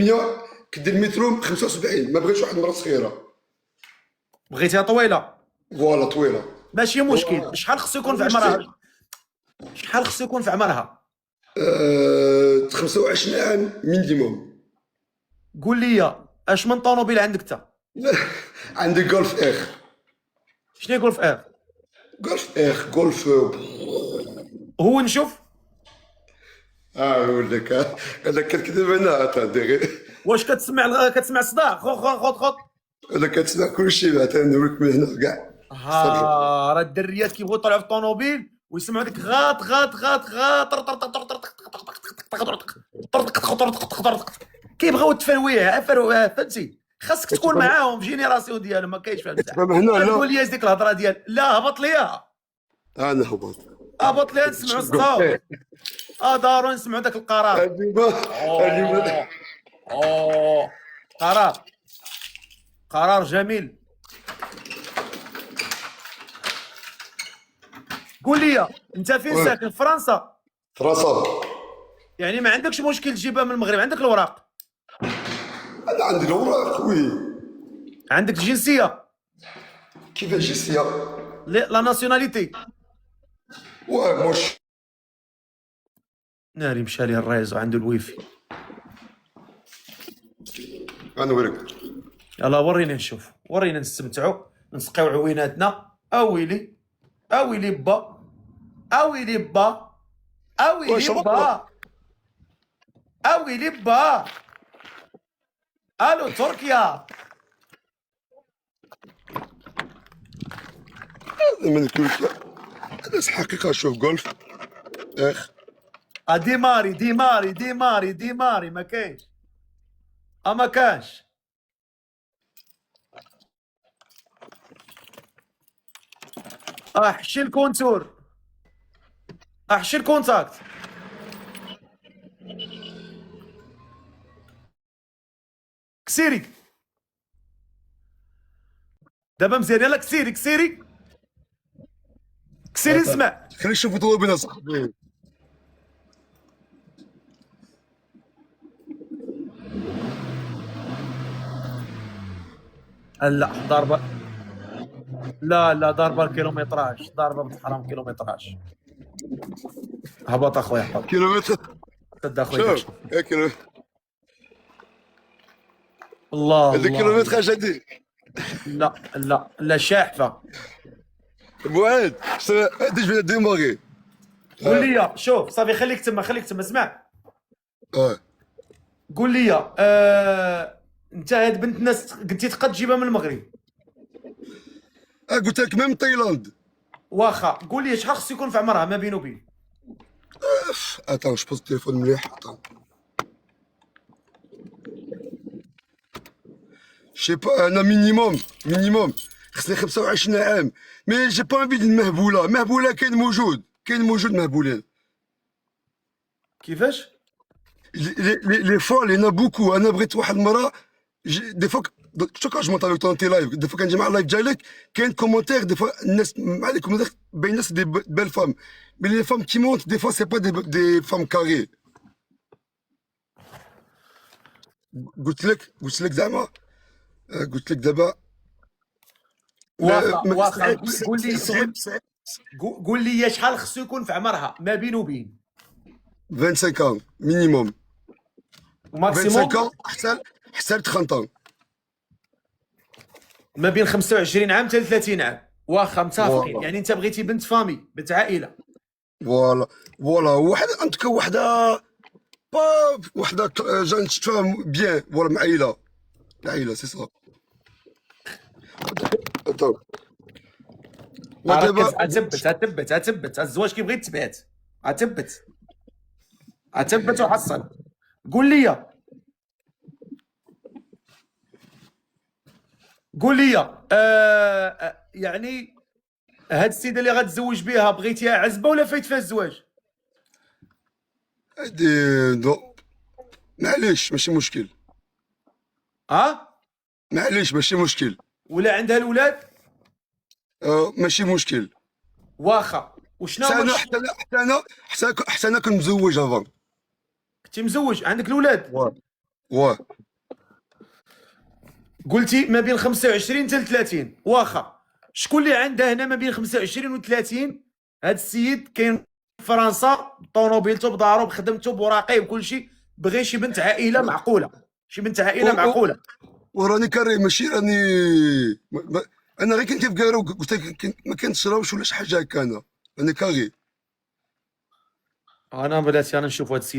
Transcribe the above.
100 كدير المترو 75، ما بغيتش واحد المراه صغيره. بغيتيها طويله فوالا طويله. ماشي مشكل. شحال خصو يكون في عمرها؟ شحال خصو يكون في عمرها؟ 25 عام مينيموم. قول لي اش من طوموبيل عندك انت؟ عندي جولف اخ. شنو يقول في ار؟ جولف اخ جولف. هو نشوف نقول لك هذا كتكذب انا تهدي. واش كتسمع الصداع؟ خذ هذا كتسمع كلشي بعد نوريك من هنا كاع. ها راه الدريات كيبغيو يطلعوا في الطوموبيل ويسمعوا ديك غاط كيبغيو التفرويع فهمتي؟ خاصك تكون معاهم في جينيراسيون ديالهم. ما كاينش فهمت؟ تفهم هنا لا تقول لي ديك الهضره ديال لا هبط ليها. انا هبط. هبط ليها نسمعوا الصوت. دارو نسمعوا داك القرار. اليوم اوه قرار جميل. قول لي انت فين ساكن؟ في فرنسا؟ فرنسا. يعني ما عندكش مشكل تجيبها من المغرب؟ عندك الوراق؟ انا عندي الاوراق وي. عندك الجنسيه؟ كيفاش جنسيه؟ لا ناسيوناليتي؟ مش ناري مشى لي الريز وعنده الويفي. غنوريك. يلا وريني نشوف، ورينا نستمتعوا نسقيو عويناتنا. اويلي با اويلي با الو تركيا. من تركيا. هذا حقيقه. شوف جولف اخ. ديماري ما كاينش. ما كانش. احشي الكونتور، احشي الكونتاكت. كسيري دابا مزيان. يلا كسيري اسمع. خلينا نشوفوا طوابير صاحبي. لا ضربه. لا ضربه الكيلومتراج. ضربه بنت حرام كيلومتراج. هبط اخويا هبط. كيلومتر. سد اخويا. شوف كيلومتر. الله هذا كيلومتراج هادي. لا شاحفه. بوعد هادي جبنا ديماغي. قول لي شوف صافي خليك تما اسمع. قول لي انت هاد بنت الناس قلتي تقد تجيبها من المغرب. قلت لك من تايلاند. واخا قول لي شحال خصو يكون في عمرها ما بين وبين؟ اتاو جو بوز التليفون مليح. شي با انا مينيموم خصني 25 عام. مي جي با انفي مهبوله كاين موجود مهبولين. كيفاش؟ لي فول ينا بوكو. انا بغيت واحد المراه دي فوا شو كاش مونطا لو تي لايف. دي فوا كنجي مع اللايف ديالك كاين كومونتير. دي فوا الناس مع لي كومونتير باين الناس دي بيل فام. مي لي فام كي مونت دي فوا سي با دي فام كاري. قلت لك زعما قلت لك دابا. واخا قول لي شحال خصو يكون في عمرها ما بين وبين؟ 25 ans مينيموم. 25 ans حتى 30 ans. ما بين 25 عام حتى 30 عام. واخا متفقين. يعني انت بغيتي بنت فامي، بنت عائله. فوالا واحده انت وحده با وحده جان تفهم بيان. فوالا مع عائله سي صا. ودابا غتثبت الزواج كيبغي يتثبت. غتثبت وحصل. قول لي يعني هاد السيده اللي غتزوج بها بغيتيها عزبه ولا فايت فيها الزواج؟ هادي معليش ماشي مشكل. معليش ماشي مشكل. ولا عندها الولاد؟ ماشي مشكل. واخا وشنو حتى انا كنت مزوج افون. كنتي مزوج؟ عندك الولاد؟ واه قلتي ما بين 25 حتى 30 واخا. شكون اللي عنده هنا ما بين 25 و 30؟ هذا السيد كاين في فرنسا بطوموبيلته بدارو بخدمته بوراقيه بكل شيء، بغى شي بنت عائله معقوله، شي بنت عائله معقوله. وراني كاري ماشي راني انا غير كنت في كارو قلت لك ما كنتشراوش ولا شي حاجه هكا. انا راني كاري. انا بلاتي انا نشوف هذا السيد